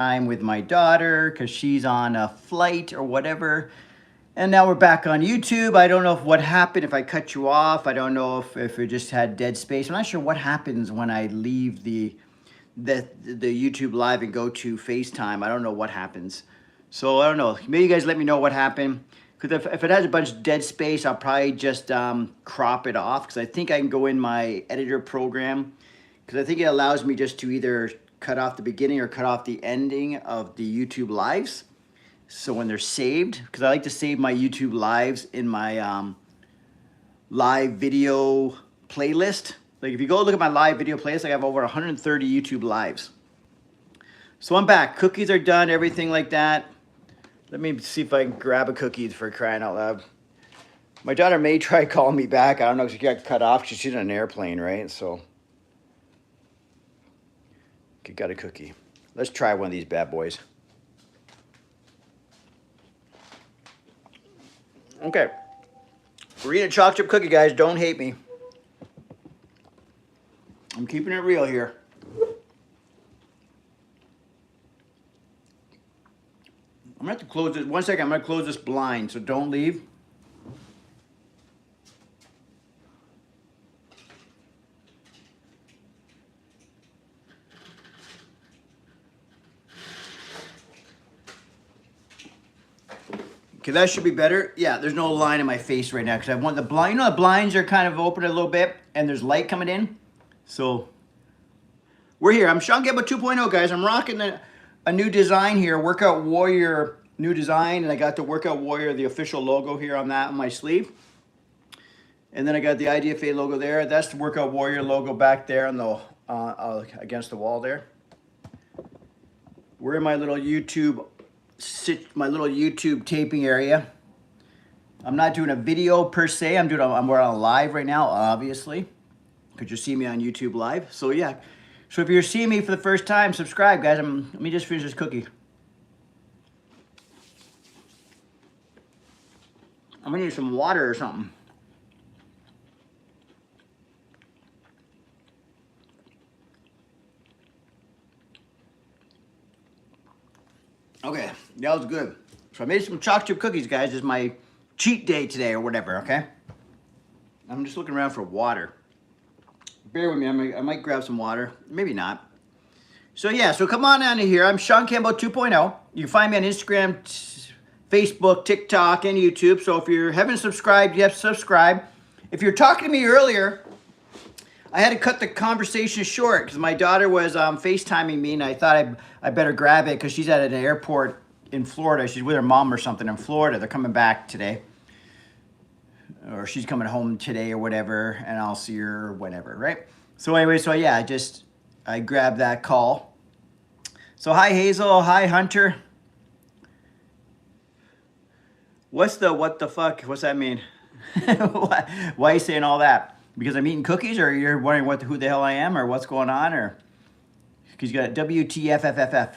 time with my daughter because she's on a flight or whatever. And now we're back on YouTube. I don't know what happened, if I cut you off. I don't know if we just had dead space. I'm not sure what happens when I leave the YouTube live and go to FaceTime. I don't know what happens. So I don't know. Maybe you guys let me know what happened. Because if it has a bunch of dead space, I'll probably just crop it off. Because I think I can go in my editor program. Because I think it allows me just to either cut off the beginning or cut off the ending of the YouTube lives. So when they're saved, because I like to save my YouTube lives in my live video playlist. Like if you go look at my live video playlist, I have over 130 YouTube lives. So I'm back. Cookies are done, everything like that. Let me see if I can grab a cookie for crying out loud. My daughter may try calling me back. I don't know if she got cut off because she's on an airplane, right? So, okay, got a cookie. Let's try one of these bad boys. Okay. We're eating a chocolate chip cookie, guys. Don't hate me. I'm keeping it real here. I'm gonna have to close this. 1 second, I'm gonna close this blind, so don't leave. Okay, that should be better. Yeah, there's no line in my face right now because I want the blind. You know, the blinds are kind of open a little bit and there's light coming in. So we're here. I'm Shaun Campbell 2.0, guys. I'm rocking a new design here, Workout Warrior new design, and I got the Workout Warrior, the official logo here on that on my sleeve. And then I got the IDFA logo there. That's the Workout Warrior logo back there on the against the wall there. We're in my little YouTube taping area. I'm not doing a video per se. we're on live right now, obviously, because you see me on YouTube live. So yeah. So if you're seeing me for the first time, subscribe, guys. Let me just finish this cookie. I'm gonna need some water or something. Okay, that was good. So I made some chocolate chip cookies, guys. It's my cheat day today or whatever, okay? I'm just looking around for water. Bear with me, I might grab some water. Maybe not. So yeah, so come on down to here. I'm Shaun Campbell 2.0. You can find me on Instagram, Facebook, TikTok, and YouTube. So if you haven't subscribed yet, subscribe. If you're talking to me earlier, I had to cut the conversation short because my daughter was FaceTiming me, and I thought I better grab it because she's at an airport in Florida. She's with her mom or something in Florida. They're coming back today. Or she's coming home today or whatever, and I'll see her whenever, right? So anyway, so yeah, I grabbed that call. So hi Hazel, hi Hunter. What the fuck? What's that mean? Why are you saying all that? Because I'm eating cookies, or you're wondering who the hell I am, or what's going on, or because you got WTFFFF,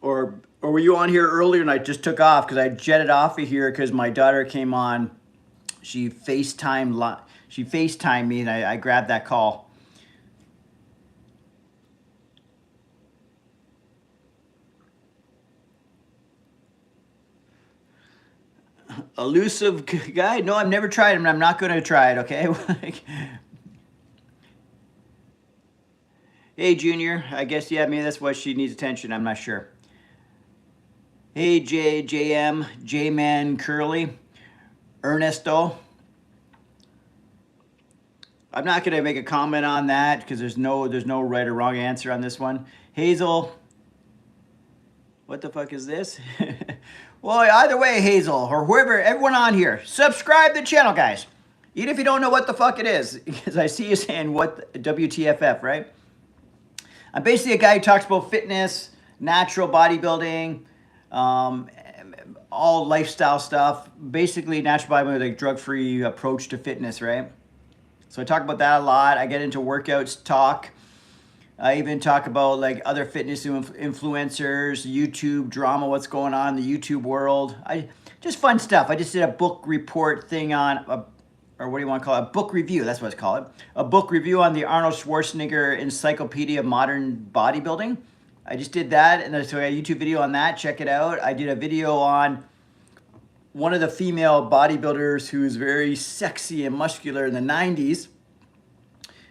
or were you on here earlier and I just took off because I jetted off of here because my daughter came on. She FaceTimed me, and I grabbed that call. Elusive guy? No, I've never tried it, and I'm not going to try it, okay? Hey, Junior. I guess, yeah, maybe that's why she needs attention. I'm not sure. Hey, JM, J-Man Curly, Ernesto. I'm not going to make a comment on that because there's no right or wrong answer on this one. Hazel. What the fuck is this? Well, either way, Hazel, or whoever, everyone on here, subscribe to the channel, guys. Even if you don't know what the fuck it is, because I see you saying, what, WTFF, right? I'm basically a guy who talks about fitness, natural bodybuilding, all lifestyle stuff. Basically, natural bodybuilding, like drug-free approach to fitness, right? So I talk about that a lot. I get into workouts talk. I even talk about like other fitness influencers, YouTube drama, what's going on in the YouTube world. Just fun stuff. I just did a book report thing on, or what do you want to call it? A book review, that's what it's called. A book review on the Arnold Schwarzenegger Encyclopedia of Modern Bodybuilding. I just did that, and so I got a YouTube video on that. Check it out. I did a video on one of the female bodybuilders who is very sexy and muscular in the 90s.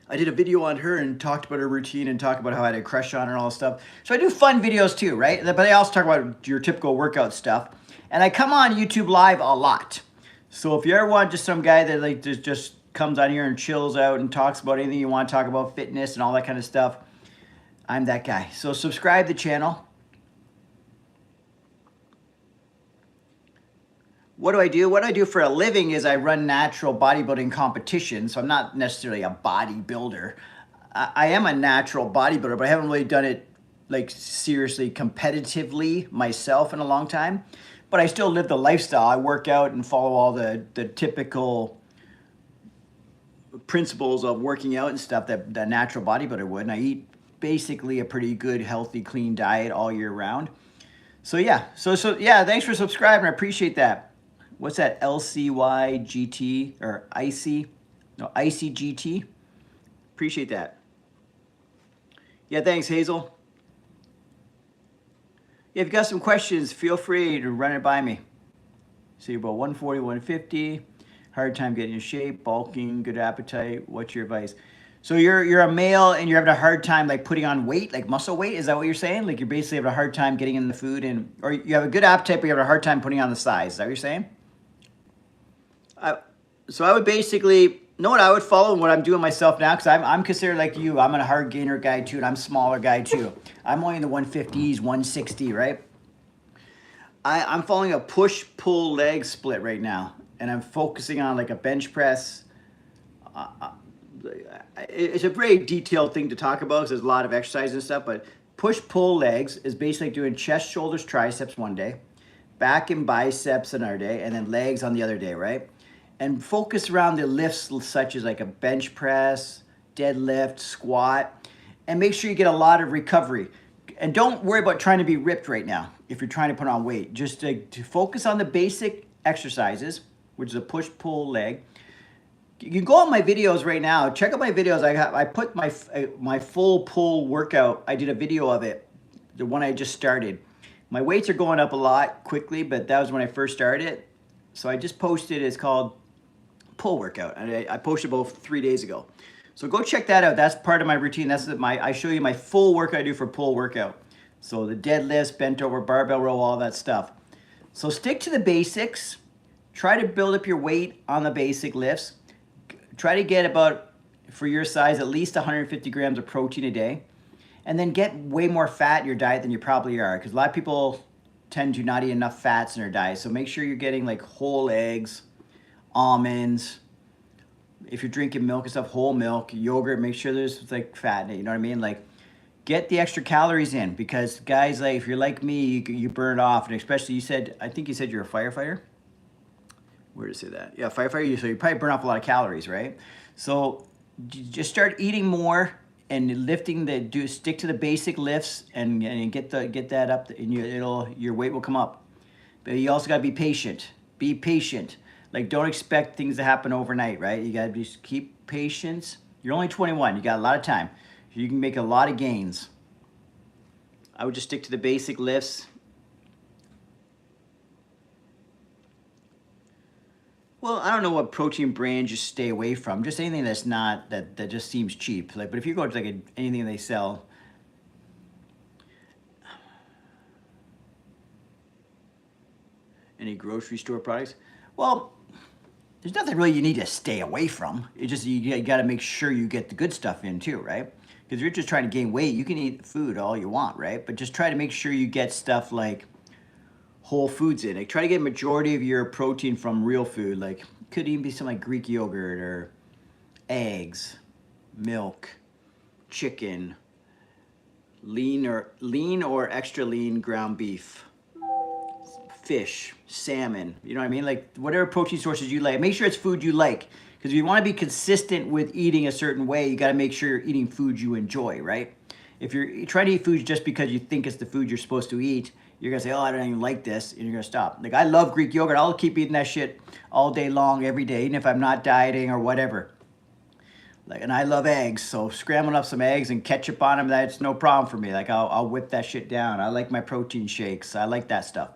I did a video on her and talked about her routine and talked about how I had a crush on her and all this stuff. So I do fun videos too, right? But I also talk about your typical workout stuff. And I come on YouTube Live a lot. So if you ever want just some guy that like just comes on here and chills out and talks about anything you want to talk about, fitness and all that kind of stuff, I'm that guy. So subscribe to the channel. What do I do? What I do for a living is I run natural bodybuilding competitions. So I'm not necessarily a bodybuilder. I am a natural bodybuilder, but I haven't really done it like seriously competitively myself in a long time. But I still live the lifestyle. I work out and follow all the typical principles of working out and stuff that the natural bodybuilder would. And I eat basically a pretty good, healthy, clean diet all year round. So yeah, so yeah, thanks for subscribing. I appreciate that. What's that? LCYGT or IC? No, ICGT. Appreciate that. Yeah, thanks, Hazel. Yeah, if you got some questions, feel free to run it by me. So you're about 140, 150, hard time getting in shape, bulking, good appetite. What's your advice? So you're a male and you're having a hard time like putting on weight, like muscle weight. Is that what you're saying? Like you're basically having a hard time getting in the food, and or you have a good appetite, but you have a hard time putting on the size. Is that what you're saying? So I would basically know what I would follow and what I'm doing myself now, because I'm considered like you. I'm a hard gainer guy too, and I'm a smaller guy too. I'm only in the 150s, 160, right? I'm following a push-pull leg split right now, and I'm focusing on like a bench press. It's a very detailed thing to talk about because there's a lot of exercise and stuff, but push-pull legs is basically doing chest, shoulders, triceps one day, back and biceps another day, and then legs on the other day, right? And focus around the lifts such as like a bench press, deadlift, squat, and make sure you get a lot of recovery. And don't worry about trying to be ripped right now if you're trying to put on weight. Just to focus on the basic exercises, which is a push-pull leg. You can go on my videos right now. Check out my videos. I put my full pull workout. I did a video of it, the one I just started. My weights are going up a lot quickly, but that was when I first started. So I just posted. It's called pull workout, and I posted about 3 days ago. So go check that out. That's part of my routine. That's I show you my full workout I do for pull workout. So the deadlifts, bent over, barbell row, all that stuff. So stick to the basics. Try to build up your weight on the basic lifts. Try to get about, for your size, at least 150 grams of protein a day. And then get way more fat in your diet than you probably are, because a lot of people tend to not eat enough fats in their diet. So make sure you're getting like whole eggs, almonds. If you're drinking milk and stuff, whole milk, yogurt, make sure there's like fat in it, you know what I mean? Like, get the extra calories in, because guys, like if you're like me, you burn it off. And especially I think you said you're a firefighter. Where did it say that? Yeah, firefighter, so you probably burn off a lot of calories, right? So just start eating more and lifting stick to the basic lifts and get that up, and your weight will come up. But you also gotta be patient. Be patient. Like, don't expect things to happen overnight, right? You gotta just keep patience. You're only 21, you got a lot of time. You can make a lot of gains. I would just stick to the basic lifts. Well, I don't know what protein brand you stay away from. Just anything that's not, that just seems cheap. Like, but if you go to like anything they sell, any grocery store products, well, there's nothing really you need to stay away from. It's just you got to make sure you get the good stuff in too, right? Because if you're just trying to gain weight, you can eat food all you want, right? But just try to make sure you get stuff like whole foods in. Like, try to get a majority of your protein from real food. Like, could even be some like Greek yogurt or eggs, milk, chicken, lean or extra lean ground beef, fish, salmon, you know what I mean? Like, whatever protein sources you like, make sure it's food you like. Because if you want to be consistent with eating a certain way, you got to make sure you're eating food you enjoy, right? If you're trying to eat food just because you think it's the food you're supposed to eat, you're going to say, oh, I don't even like this, and you're going to stop. Like, I love Greek yogurt. I'll keep eating that shit all day long, every day, even if I'm not dieting or whatever. Like, and I love eggs, so scrambling up some eggs and ketchup on them, that's no problem for me. Like, I'll whip that shit down. I like my protein shakes. I like that stuff.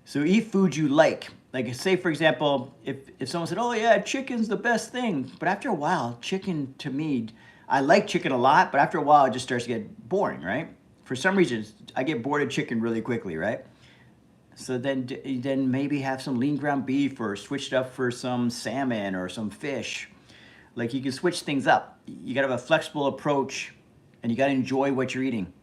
So eat food you like. Like, say, for example, if someone said, oh, yeah, chicken's the best thing. But after a while, chicken, to me, I like chicken a lot, but after a while, it just starts to get boring, right? For some reason, I get bored of chicken really quickly, right? So then maybe have some lean ground beef or switch it up for some salmon or some fish. Like, you can switch things up. You gotta have a flexible approach, and you gotta enjoy what you're eating.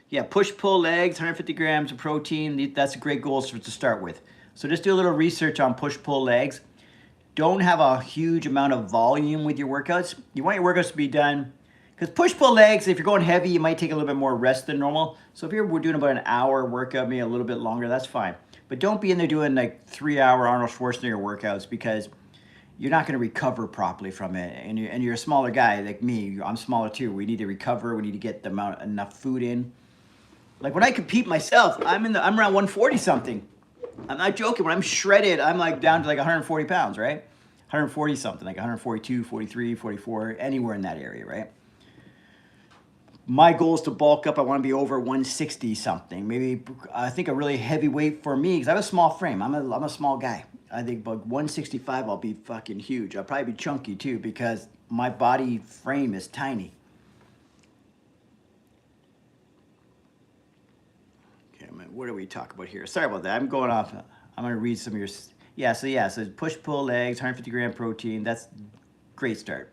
Yeah, push-pull legs, 150 grams of protein. That's a great goal to start with. So just do a little research on push-pull legs. Don't have a huge amount of volume with your workouts. You want your workouts to be done, because push-pull legs, if you're going heavy, you might take a little bit more rest than normal. So if you're doing about an hour workout, maybe a little bit longer, that's fine. But don't be in there doing like 3-hour Arnold Schwarzenegger workouts, because you're not going to recover properly from it. And you're a smaller guy like me. I'm smaller too. We need to recover. We need to get enough food in. Like, when I compete myself, I'm around 140 something. I'm not joking. When I'm shredded, I'm like down to like 140 pounds, right? 140 something, like 142, 43, 44, anywhere in that area, right? My goal is to bulk up. I want to be over 160 something. Maybe, I think a really heavy weight for me, because I have a small frame. I'm a small guy. I think about 165, I'll be fucking huge. I'll probably be chunky too, because my body frame is tiny. What do we talk about here? Sorry about that. I'm going off. I'm going to read some of your... So push-pull legs, 150 gram protein. That's great start.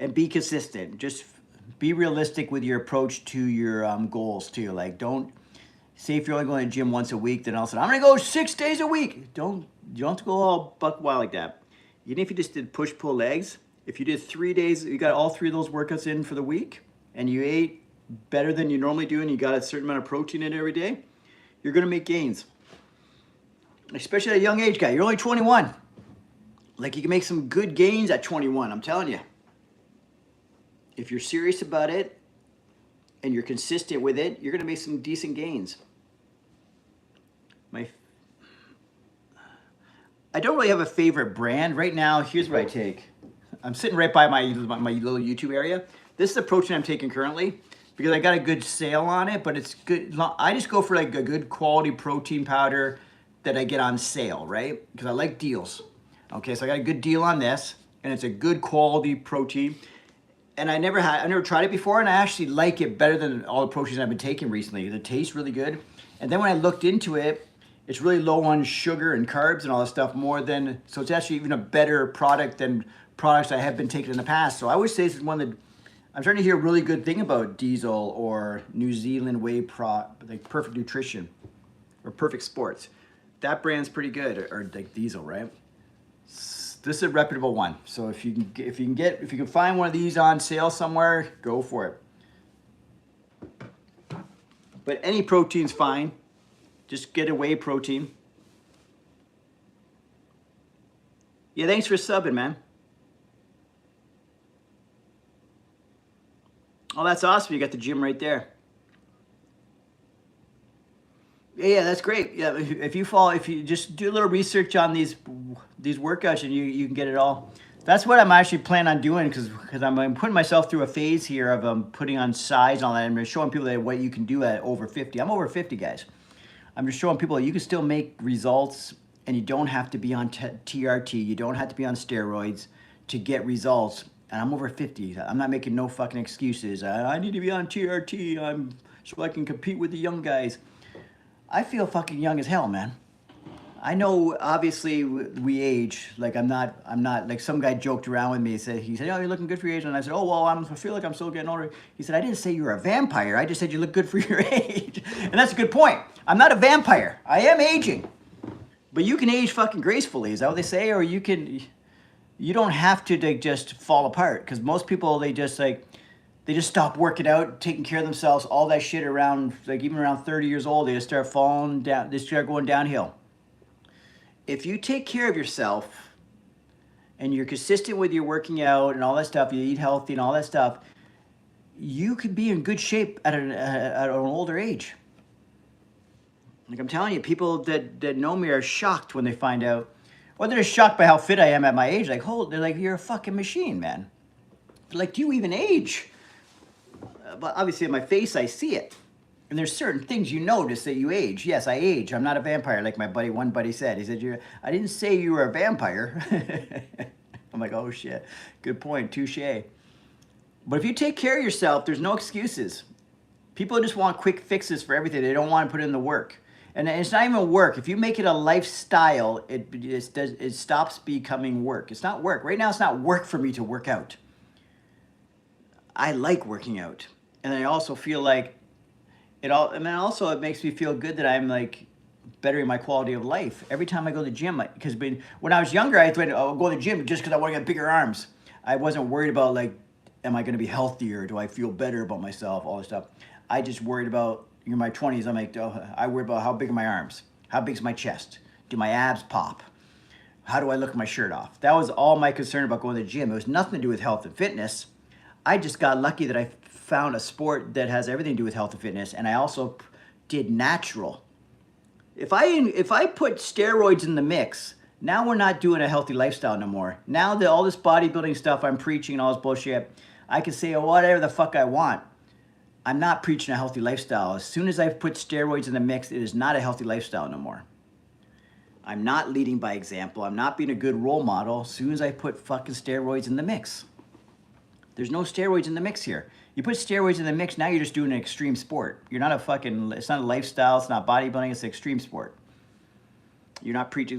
And be consistent. Just be realistic with your approach to your goals too. Like, don't... Say if you're only going to the gym once a week, then all of a sudden, I'm going to go 6 days a week. You don't have to go all buck wild like that. Even if you just did push-pull legs, if you did 3 days, you got all 3 of those workouts in for the week, and you ate better than you normally do, and you got a certain amount of protein in every day, you're going to make gains. Especially at a young age guy. You're only 21. Like, you can make some good gains at 21, I'm telling you. If you're serious about it and you're consistent with it, you're going to make some decent gains. I don't really have a favorite brand. Right now, here's what I take. I'm sitting right by my little YouTube area. This is the protein I'm taking currently, because I got a good sale on it, but it's good. I just go for like a good quality protein powder that I get on sale, right? Because I like deals. Okay, so I got a good deal on this, and it's a good quality protein. And I never tried it before, and I actually like it better than all the proteins I've been taking recently. It tastes really good. And then when I looked into it, it's really low on sugar and carbs and all that stuff so it's actually even a better product than products I have been taking in the past. So I would say this is one that I'm starting to hear a really good thing about Diesel or New Zealand Whey like Perfect Nutrition or Perfect Sports. That brand's pretty good, or like Diesel, right? This is a reputable one. So if you can find one of these on sale somewhere, go for it. But any protein's fine. Just get a whey protein. Yeah, thanks for subbing, man. Oh, that's awesome. You got the gym right there. Yeah, that's great. Yeah, if you just do a little research on these workouts, and you can get it all. That's what I'm actually planning on doing, because I'm putting myself through a phase here of putting on size and all that. I'm showing people that what you can do at over 50. I'm over 50, guys. I'm just showing people that you can still make results, and you don't have to be on TRT. You don't have to be on steroids to get results. And I'm over 50. I'm not making no fucking excuses. I need to be on TRT so I can compete with the young guys. I feel fucking young as hell, man. I know, obviously, we age. Like, I'm not, like, some guy joked around with me. He said, oh, you're looking good for your age. And I said, oh, well, I feel like I'm still getting older. He said, I didn't say you were a vampire. I just said you look good for your age. And that's a good point. I'm not a vampire. I am aging. But you can age fucking gracefully. Is that what they say? Or you don't have to like, just fall apart. Because most people, they just stop working out, taking care of themselves, all that shit around, like, even around 30 years old, they just start falling down, they start going downhill. If you take care of yourself and you're consistent with your working out and all that stuff, you eat healthy and all that stuff, you could be in good shape at an older age. Like, I'm telling you, people that know me are shocked when they find out, Or they're just shocked by how fit I am at my age. Like, they're like, you're a fucking machine, man. They're like, do you even age? But obviously, in my face, I see it. And there's certain things you notice that you age. Yes, I age. I'm not a vampire, like one buddy said. He said, I didn't say you were a vampire. I'm like, oh shit, good point, touche. But if you take care of yourself, there's no excuses. People just want quick fixes for everything. They don't want to put in the work. And it's not even work. If you make it a lifestyle, it stops becoming work. It's not work. Right now, it's not work for me to work out. I like working out. And I also feel like it makes me feel good that I'm like bettering my quality of life. Every time I go to the gym, because when I was younger, I thought, I'll go to the gym just because I want to get bigger arms. I wasn't worried about like, am I going to be healthier? Do I feel better about myself? All this stuff. I just worried about, in my 20s, I'm like, I worry about how big are my arms? How big's my chest? Do my abs pop? How do I look at my shirt off? That was all my concern about going to the gym. It was nothing to do with health and fitness. I just got lucky that I found a sport that has everything to do with health and fitness, and I also did natural. If I put steroids in the mix, now we're not doing a healthy lifestyle no more. Now that all this bodybuilding stuff I'm preaching and all this bullshit, I can say whatever the fuck I want. I'm not preaching a healthy lifestyle. As soon as I've put steroids in the mix, it is not a healthy lifestyle no more. I'm not leading by example. I'm not being a good role model as soon as I put fucking steroids in the mix. There's no steroids in the mix here. You put steroids in the mix, now you're just doing an extreme sport. You're not it's not a lifestyle, it's not bodybuilding, it's an extreme sport. You're not preaching.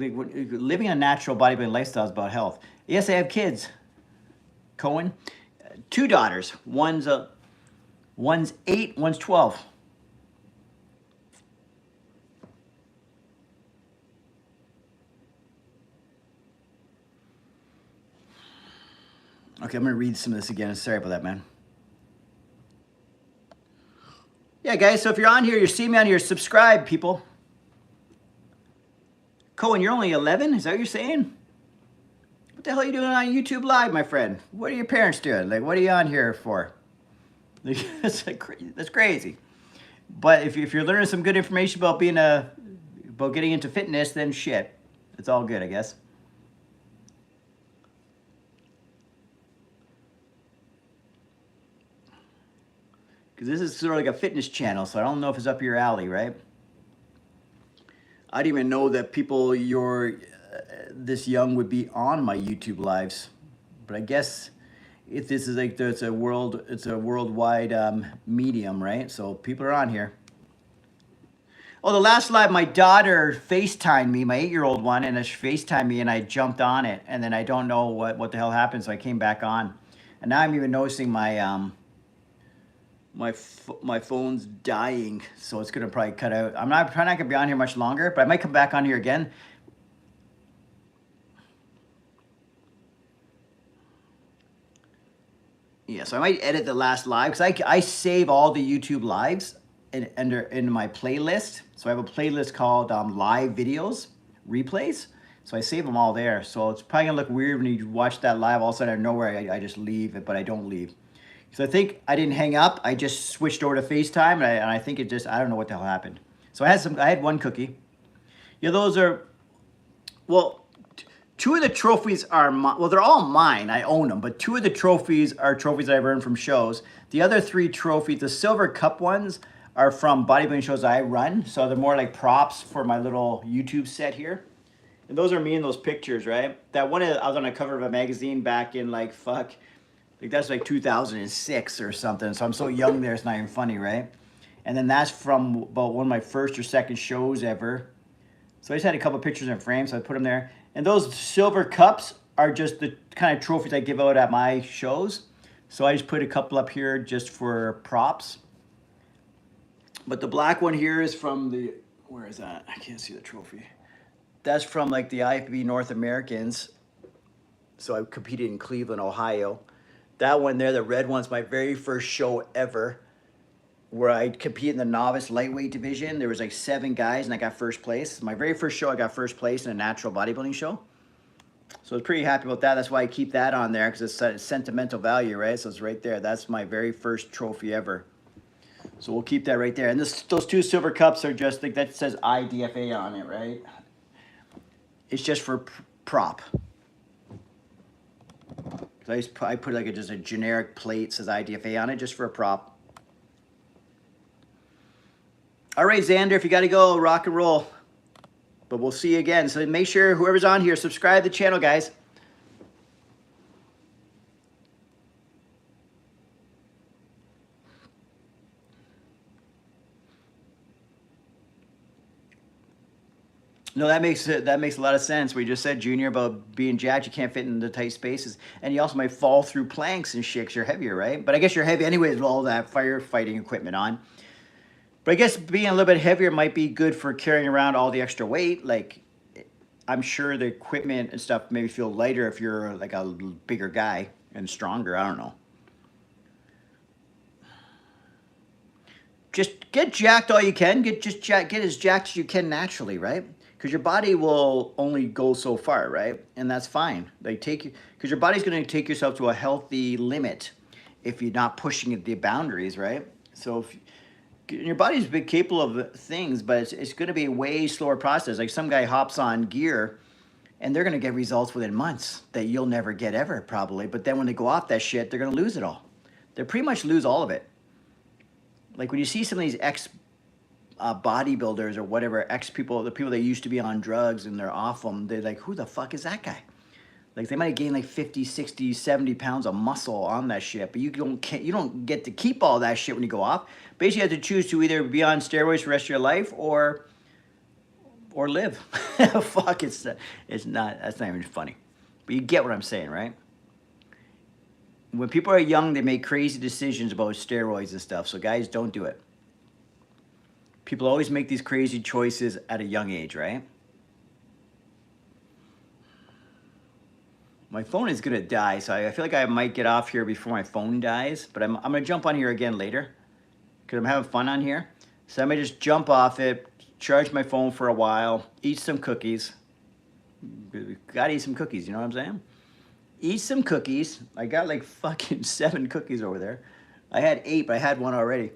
Living a natural bodybuilding lifestyle is about health. Yes, I have kids. Cohen, 2 daughters. One's 8, one's 12. Okay, I'm gonna read some of this again. Sorry about that, man. Yeah, guys, so if you're on here, you're seeing me on here, subscribe, people. Cohen, you're only 11? Is that what you're saying? What the hell are you doing on YouTube Live, my friend? What are your parents doing? Like, what are you on here for? That's crazy. But if you're learning some good information about about getting into fitness, then shit, it's all good, I guess. Because this is sort of like a fitness channel, so I don't know if it's up your alley, right? I didn't even know that people this young would be on my YouTube lives, but I guess if this is like it's a worldwide medium, right? So people are on here. Oh, the last live, my daughter FaceTimed me, my 8-year-old one, and she FaceTimed me, and I jumped on it, and then I don't know what the hell happened, so I came back on, and now I'm even noticing my my phone's dying, so it's gonna probably cut out. I'm not probably not gonna be on here much longer, but I might come back on here again. Yeah, so I might edit the last live because I save all the YouTube lives in my playlist. So I have a playlist called live videos replays. So I save them all there. So it's probably gonna look weird when you watch that live. All of a sudden, out of nowhere, I just leave it, but I don't leave. So I think I didn't hang up. I just switched over to FaceTime, and I think I don't know what the hell happened. So I had one cookie. Yeah, those are, well, 2 of the trophies are they're all mine. I own them, but 2 of the trophies are trophies that I've earned from shows. The other 3 trophies, the silver cup ones, are from bodybuilding shows I run. So they're more like props for my little YouTube set here. And those are me in those pictures, right? That one I was on a cover of a magazine back in like that's like 2006 or something. So I'm so young there, it's not even funny, right? And then that's from about one of my first or second shows ever. So I just had a couple pictures in frames, so I put them there. And those silver cups are just the kind of trophies I give out at my shows. So I just put a couple up here just for props. But the black one here is from where is that? I can't see the trophy. That's from like the IFBB North Americans. So I competed in Cleveland, Ohio. That one there, the red one's my very first show ever, where I competed in the novice lightweight division. There was like 7 guys and I got first place. My very first show, I got first place in a natural bodybuilding show. So I was pretty happy about that. That's why I keep that on there, because it's sentimental value, right? So it's right there. That's my very first trophy ever. So we'll keep that right there. And those 2 silver cups are just like, that says IDFA on it, right? It's just for prop. So I put like just a generic plate, says IDFA on it, just for a prop. All right, Xander, if you got to go, rock and roll. But we'll see you again. So make sure whoever's on here, subscribe to the channel, guys. No, that makes a lot of sense. We just said, Junior, about being jacked, you can't fit in the tight spaces, and you also might fall through planks and shit 'cause you're heavier, right? But I guess you're heavy anyways with all that firefighting equipment on. But I guess being a little bit heavier might be good for carrying around all the extra weight. Like, I'm sure the equipment and stuff maybe feel lighter if you're like a bigger guy and stronger. I don't know. Just get jacked all you can. Get as jacked as you can naturally, right? Because your body will only go so far, right? And that's fine. Like because your body's going to take yourself to a healthy limit if you're not pushing the boundaries, right? So if your body's been capable of things, but it's going to be a way slower process. Like some guy hops on gear, and they're going to get results within months that you'll never get ever, probably. But then when they go off that shit, they're going to lose it all. They pretty much lose all of it. Like when you see some of these bodybuilders or whatever, the people that used to be on drugs and they're off them, they're like, who the fuck is that guy? Like they might have gained like 50, 60, 70 pounds of muscle on that shit, but you don't get to keep all that shit when you go off. Basically, you have to choose to either be on steroids for the rest of your life or live. Fuck, that's not even funny. But you get what I'm saying, right? When people are young, they make crazy decisions about steroids and stuff. So guys, don't do it. People always make these crazy choices at a young age, right? My phone is gonna die, so I feel like I might get off here before my phone dies. But I'm gonna jump on here again later because I'm having fun on here. So I may just jump off it, charge my phone for a while, eat some cookies. Gotta eat some cookies, you know what I'm saying? Eat some cookies. I got like fucking 7 cookies over there. I had 8, but I had one already.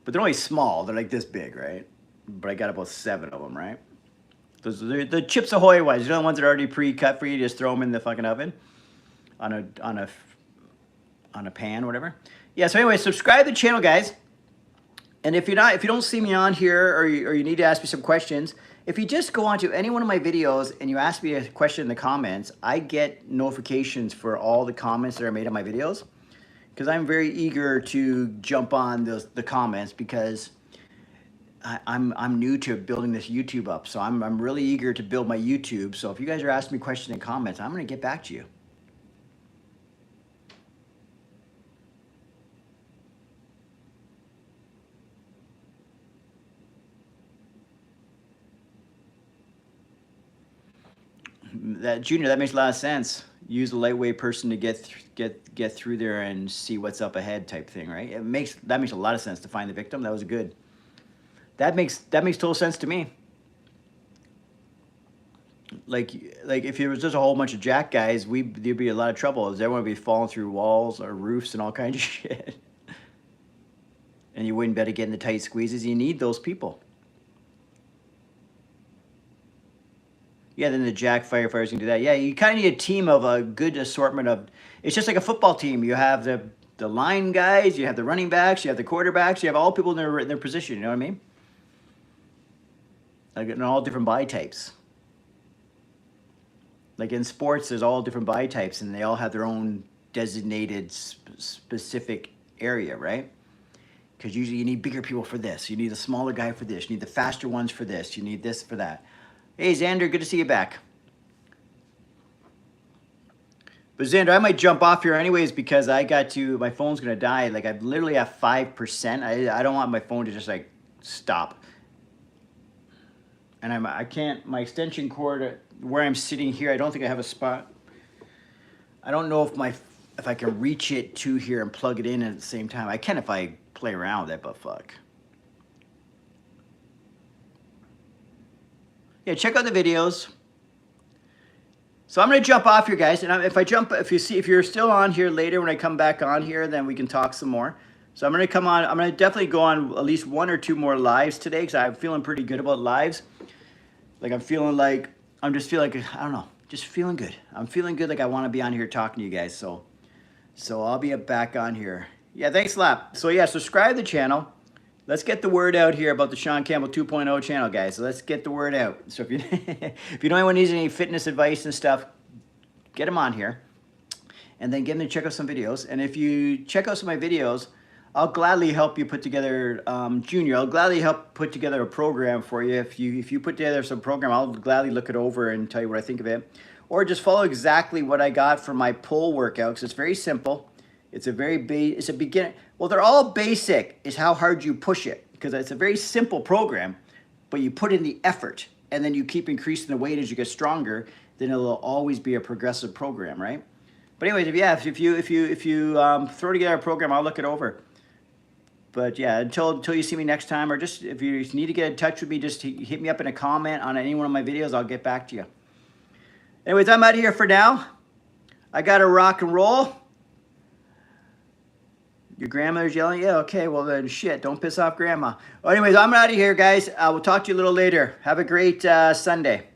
But they're only small. They're like this big, right? But I got about 7 of them, right? Those are the Chips Ahoy ones. You know the ones that are already pre-cut for you? Just throw them in the fucking oven on a pan or whatever. Yeah. So anyway, subscribe to the channel, guys. And if you don't see me on here, or you need to ask me some questions, if you just go onto any one of my videos and you ask me a question in the comments, I get notifications for all the comments that are made on my videos, because I'm very eager to jump on the comments, because I'm new to building this YouTube up. So I'm really eager to build my YouTube. So if you guys are asking me questions in comments, I'm going to get back to you. Junior, that makes a lot of sense. Use a lightweight person to get through there and see what's up ahead, type thing, right? That makes a lot of sense to find the victim. That was good. That makes total sense to me. Like if it was just a whole bunch of jack guys, there'd be a lot of trouble. Everyone would be falling through walls or roofs and all kinds of shit. And you wouldn't be able to get in the tight squeezes. You need those people. Yeah, then the jack firefighters can do that. Yeah, you kind of need a team of a good assortment of. It's just like a football team. You have the line guys, you have the running backs, you have the quarterbacks, you have all people in their position. You know what I mean? Like in all different body types. Like in sports, there's all different body types, and they all have their own designated specific area, right? Because usually you need bigger people for this. You need a smaller guy for this. You need the faster ones for this. You need this for that. Hey, Xander, good to see you back. But Xander, I might jump off here anyways, because my phone's going to die. Like, I literally have 5%. I don't want my phone to just, like, stop. And I can't, my extension cord, where I'm sitting here, I don't think I have a spot. I don't know if I can reach it to here and plug it in at the same time. I can if I play around with it, but fuck. Yeah, check out the videos. So I'm gonna jump off here, guys. And if you're still on here later when I come back on here, then we can talk some more. So I'm gonna come on. I'm gonna definitely go on at least 1 or 2 more lives today, because I'm feeling pretty good about lives. Like I'm just feel like, I don't know, just feeling good. I'm feeling good, like I want to be on here talking to you guys. So I'll be back on here. Yeah, thanks a lot. So yeah, subscribe to the channel. Let's get the word out here about the Shaun Campbell 2.0 channel, guys. So let's get the word out. So if you if you know anyone needs any fitness advice and stuff, get them on here, and then get them to check out some videos. And if you check out some of my videos, I'll gladly help you put together, Junior, I'll gladly help put together a program for you. If you put together some program, I'll gladly look it over and tell you what I think of it. Or just follow exactly what I got for my pull workouts. It's very simple. It's a very it's a beginner. Well, they're all basic. Is how hard you push it, because it's a very simple program, but you put in the effort, and then you keep increasing the weight as you get stronger. Then it'll always be a progressive program, right? But anyways, if you throw together a program, I'll look it over. But yeah, until you see me next time, or just if you need to get in touch with me, just hit me up in a comment on any one of my videos. I'll get back to you. Anyways, I'm out of here for now. I got to rock and roll. Your grandmother's yelling? Yeah, okay, well then shit, don't piss off grandma. Well, anyways, I'm out of here, guys. I will talk to you a little later. Have a great Sunday.